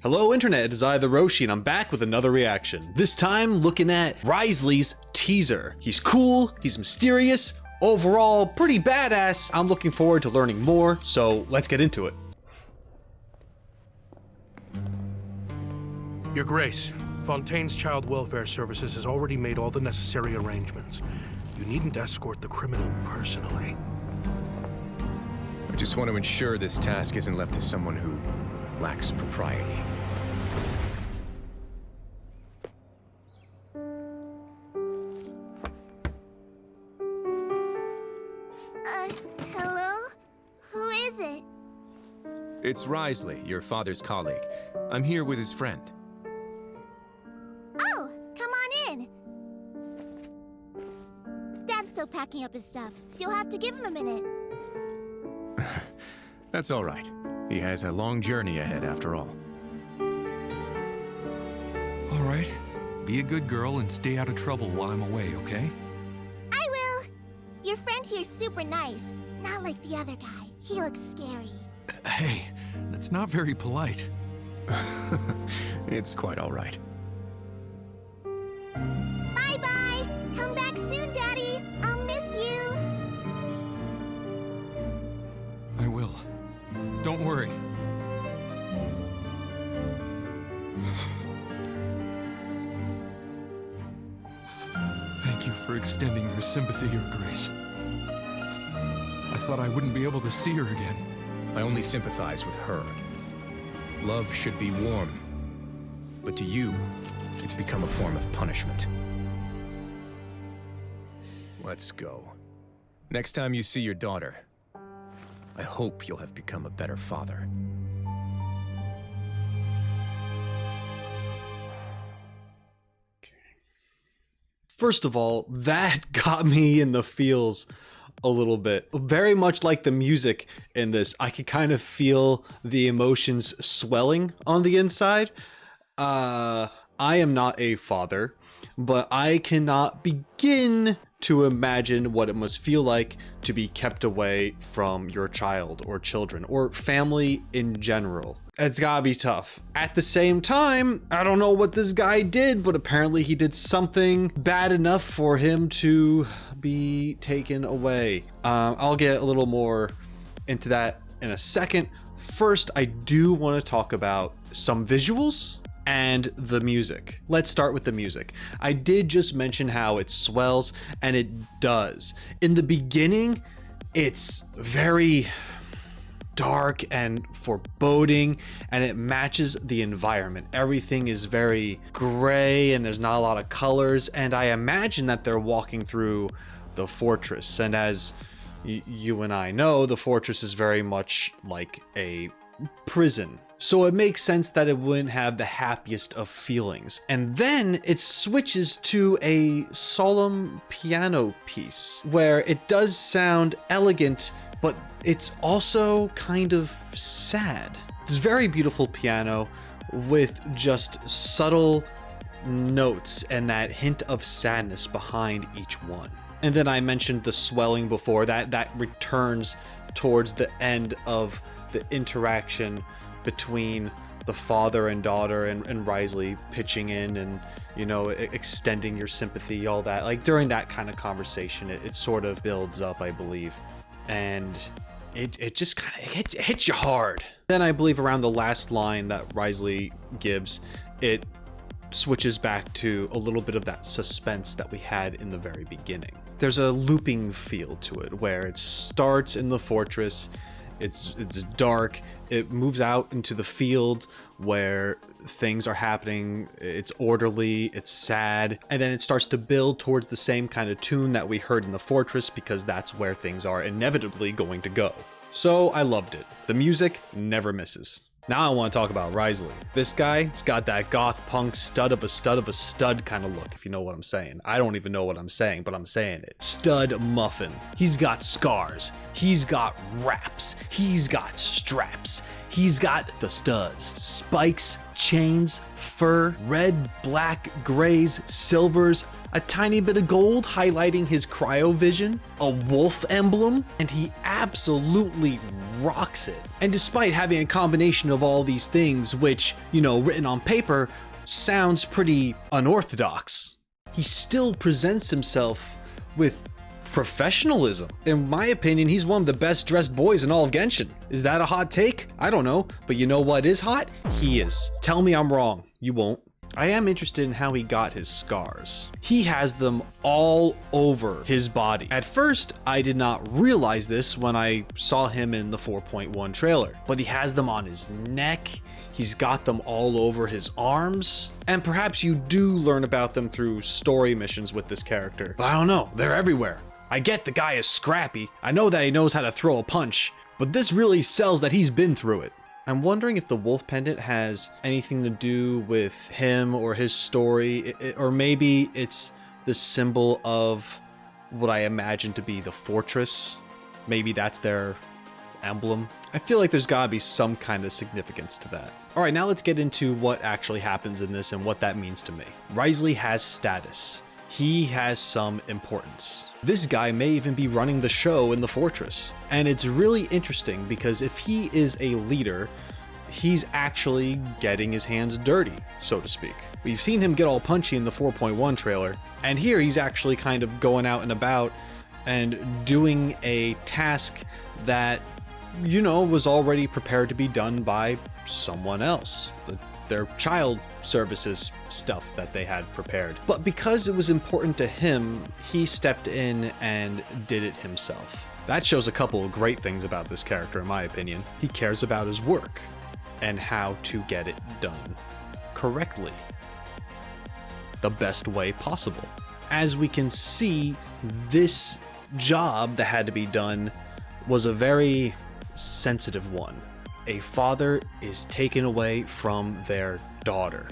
Hello Internet, it is I, the Roshi, and I'm back with another reaction. This time looking at Wriothesley's teaser. He's cool, he's mysterious, overall pretty badass. I'm looking forward to learning more, so let's get into it. Your Grace, Fontaine's Child Welfare Services has already made all the necessary arrangements. You needn't escort the criminal personally. I just want to ensure this task isn't left to someone who lacks propriety. Hello? Who is it? It's Wriothesley, your father's colleague. I'm here with his friend. Oh, come on in. Dad's still packing up his stuff, so you'll have to give him a minute. That's all right. He has a long journey ahead after all. All right. Be a good girl and stay out of trouble while I'm away, okay? I will. Your friend here's super nice, not like the other guy. He looks scary. Hey, that's not very polite. It's quite all right. Bye-bye. Come back soon, Daddy. I'll miss you. I will. Don't worry. Thank you for extending your sympathy, Your Grace. I thought I wouldn't be able to see her again. I only sympathize with her. Love should be warm. But to you, it's become a form of punishment. Let's go. Next time you see your daughter, I hope you'll have become a better father. First of all, that got me in the feels a little bit. Very much like the music in this, I could kind of feel the emotions swelling on the inside. I am not a father, but I cannot begin to imagine what it must feel like to be kept away from your child or children or family in general. It's gotta be tough. At the same time, I don't know what this guy did, but apparently he did something bad enough for him to be taken away. I'll get a little more into that in a second. First, I do want to talk about some visuals and the music. Let's start with the music. I did just mention how it swells, and it does. In the beginning, it's very dark and foreboding, and it matches the environment. Everything is very gray and there's not a lot of colors, and I imagine that they're walking through the fortress, and as you and I know, the fortress is very much like a prison. So it makes sense that it wouldn't have the happiest of feelings. And then it switches to a solemn piano piece where it does sound elegant, but it's also kind of sad. It's very beautiful piano with just subtle notes and that hint of sadness behind each one. And then I mentioned the swelling before, that returns towards the end of the interaction between the father and daughter, and Wriothesley pitching in and, you know, extending your sympathy, all that. Like during that kind of conversation, it sort of builds up, I believe. And it just kind of hits you hard. Then I believe around the last line that Wriothesley gives, it switches back to a little bit of that suspense that we had in the very beginning. There's a looping feel to it where it starts in the fortress, it's dark, it moves out into the field where things are happening, it's orderly, it's sad, and then it starts to build towards the same kind of tune that we heard in the fortress, because that's where things are inevitably going to go. So I loved it. The music never misses. Now I want to talk about Wriothesley. This guy, he's got that goth punk stud of a stud kind of look, if you know what I'm saying. I don't even know what I'm saying, but I'm saying it. Stud muffin. He's got scars. He's got wraps. He's got straps. He's got the studs. Spikes, chains, fur, red, black, grays, silvers. a tiny bit of gold highlighting his cryovision, a wolf emblem, and he absolutely rocks it. And despite having a combination of all these things, which, you know, written on paper, sounds pretty unorthodox, he still presents himself with professionalism. In my opinion, he's one of the best dressed boys in all of Genshin. Is that a hot take? I don't know, but you know what is hot? He is. Tell me I'm wrong. You won't. I am interested in how he got his scars. He has them all over his body. At first, I did not realize this when I saw him in the 4.1 trailer, but he has them on his neck, he's got them all over his arms, and perhaps you do learn about them through story missions with this character, but I don't know, they're everywhere. I get the guy is scrappy, I know that he knows how to throw a punch, but this really sells that he's been through it. I'm wondering if the wolf pendant has anything to do with him or his story, or maybe it's the symbol of what I imagine to be the fortress. Maybe that's their emblem. I feel like there's gotta be some kind of significance to that. All right, now let's get into what actually happens in this and what that means to me. Wriothesley has status. He has some importance. This guy may even be running the show in the fortress. And it's really interesting because if he is a leader, he's actually getting his hands dirty, so to speak. We've seen him get all punchy in the 4.1 trailer, and here he's actually kind of going out and about and doing a task that, you know, was already prepared to be done by someone else. Their child services stuff that they had prepared. But because it was important to him, he stepped in and did it himself. That shows a couple of great things about this character, in my opinion. He cares about his work and how to get it done correctly, the best way possible. As we can see, this job that had to be done was a very sensitive one. A father is taken away from their daughter.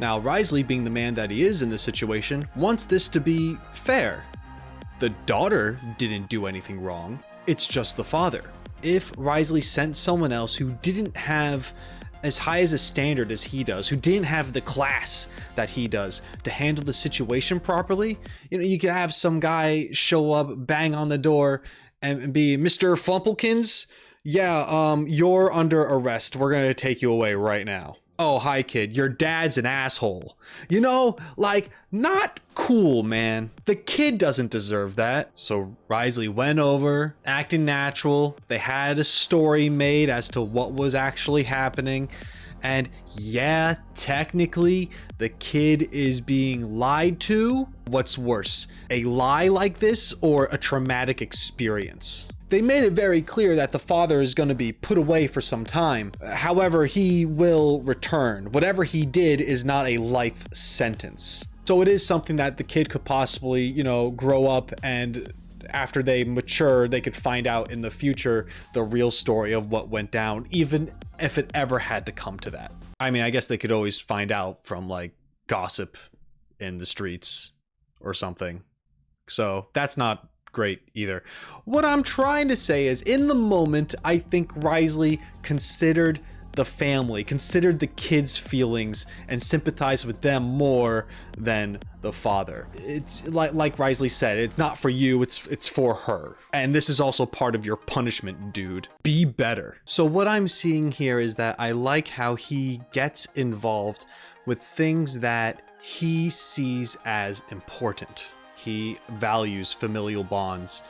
Now, Wriothesley, being the man that he is in this situation, wants this to be fair. The daughter didn't do anything wrong, it's just the father. If Wriothesley sent someone else who didn't have as high as a standard as he does, who didn't have the class that he does to handle the situation properly, you know, you could have some guy show up, bang on the door, and be, Mr. Flumpelkins, yeah, you're under arrest. We're gonna take you away right now. Oh, hi kid, your dad's an asshole. You know, like, not cool, man. The kid doesn't deserve that. So Wriothesley went over, acting natural. They had a story made as to what was actually happening. And yeah, technically, the kid is being lied to. What's worse, a lie like this or a traumatic experience? They made it very clear that the father is going to be put away for some time. However, he will return. Whatever he did is not a life sentence. So it is something that the kid could possibly, you know, grow up, and after they mature, they could find out in the future the real story of what went down, even if it ever had to come to that. I mean, I guess they could always find out from like gossip in the streets or something. So that's not great either. What I'm trying to say is, in the moment, I think Wriothesley considered the family, considered the kids' feelings, and sympathized with them more than the father. It's like Wriothesley said, it's not for you, it's for her. And this is also part of your punishment, dude. Be better. So what I'm seeing here is that I like how he gets involved with things that he sees as important. He values familial bonds,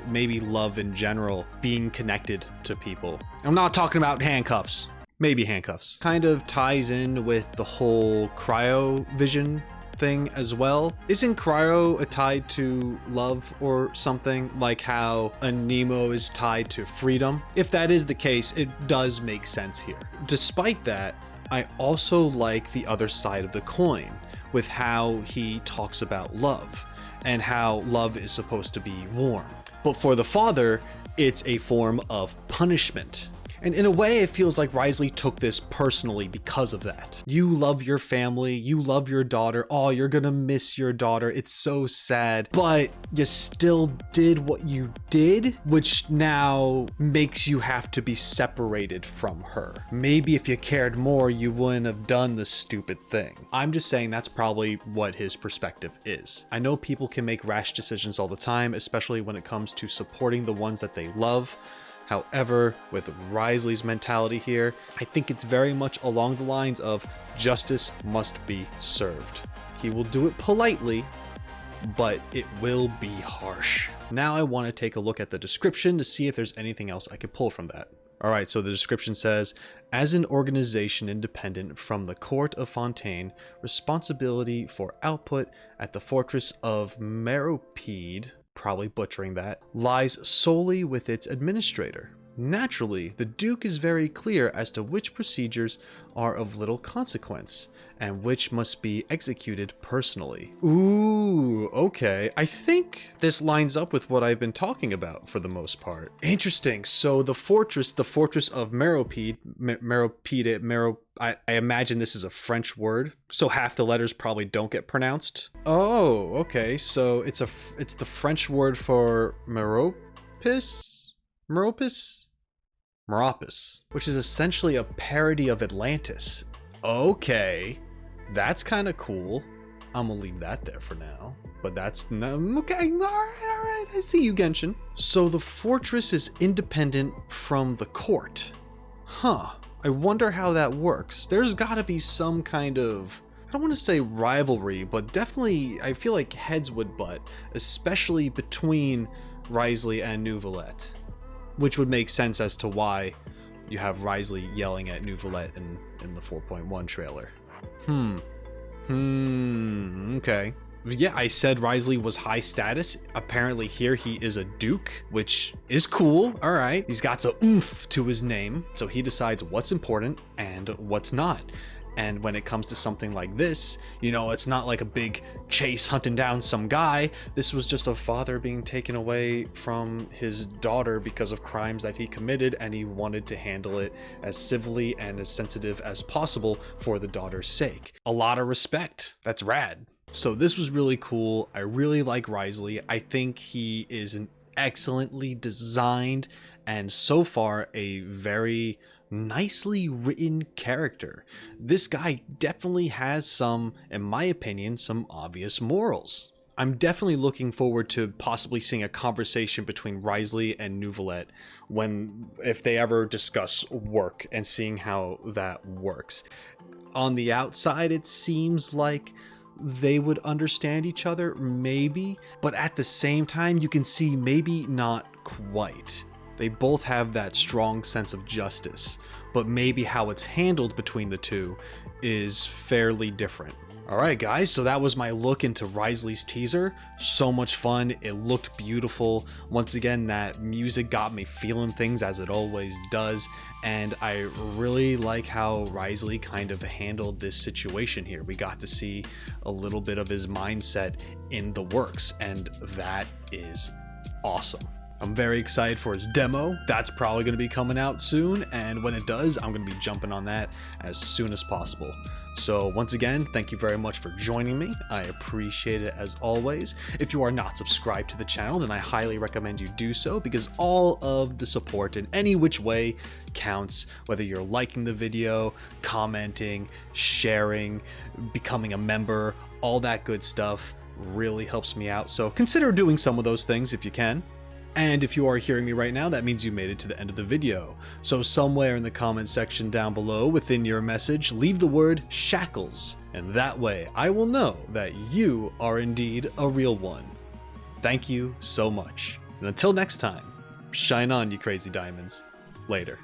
maybe love in general, being connected to people. I'm not talking about handcuffs, maybe handcuffs. Kind of ties in with the whole cryovision thing as well. Isn't cryo tied to love or something, like how a Nemo is tied to freedom? If that is the case, it does make sense here. Despite that, I also like the other side of the coin, with how he talks about love and how love is supposed to be warm. But for the father, it's a form of punishment. And in a way, it feels like Wriothesley took this personally because of that. You love your family, you love your daughter, oh, you're gonna miss your daughter, it's so sad, but you still did what you did, which now makes you have to be separated from her. Maybe if you cared more, you wouldn't have done the stupid thing. I'm just saying that's probably what his perspective is. I know people can make rash decisions all the time, especially when it comes to supporting the ones that they love. However, with Wriothesley's mentality here, I think it's very much along the lines of justice must be served. He will do it politely, but it will be harsh. Now I want to take a look at the description to see if there's anything else I could pull from that. Alright, so the description says, as an organization independent from the court of Fontaine, responsibility for output at the fortress of Meropide, probably butchering that, lies solely with its administrator. Naturally, the Duke is very clear as to which procedures are of little consequence, and which must be executed personally. Ooh, okay. I think this lines up with what I've been talking about for the most part. Interesting. So the fortress of Meropide, I imagine this is a French word, so half the letters probably don't get pronounced. Oh, okay. So it's the French word for Meropis, which is essentially a parody of Atlantis. Okay. That's kind of cool. I'm gonna leave that there for now. But that's no, okay. All right. I see you, Genshin. So the fortress is independent from the court. Huh. I wonder how that works. There's gotta be some kind of, I don't want to say rivalry, but definitely I feel like heads would butt, especially between Wriothesley and Neuvillette, which would make sense as to why you have Wriothesley yelling at Neuvillette in the 4.1 trailer. Okay. Yeah, I said Wriothesley was high status. Apparently here he is a duke, which is cool. All right. He's got some oomph to his name, so he decides what's important and what's not. And when it comes to something like this, you know, it's not like a big chase hunting down some guy. This was just a father being taken away from his daughter because of crimes that he committed, and he wanted to handle it as civilly and as sensitive as possible for the daughter's sake. A lot of respect. That's rad. So this was really cool. I really like Wriothesley. I think he is an excellently designed and so far a very nicely written character. This guy definitely has some, in my opinion, some obvious morals. I'm definitely looking forward to possibly seeing a conversation between Wriothesley and Neuvillette if they ever discuss work, and seeing how that works. On the outside, it seems like they would understand each other, maybe, but at the same time, you can see maybe not quite. They both have that strong sense of justice, but maybe how it's handled between the two is fairly different. Alright guys, so that was my look into Wriothesley's teaser. So much fun, it looked beautiful. Once again, that music got me feeling things as it always does, and I really like how Wriothesley kind of handled this situation here. We got to see a little bit of his mindset in the works, and that is awesome. I'm very excited for his demo. That's probably going to be coming out soon, and when it does, I'm going to be jumping on that as soon as possible. So once again, thank you very much for joining me. I appreciate it as always. If you are not subscribed to the channel, then I highly recommend you do so, because all of the support in any which way counts, whether you're liking the video, commenting, sharing, becoming a member, all that good stuff really helps me out. So consider doing some of those things if you can. And if you are hearing me right now, that means you made it to the end of the video. So somewhere in the comment section down below within your message, leave the word shackles, and that way I will know that you are indeed a real one. Thank you so much. And until next time, shine on, you crazy diamonds. Later.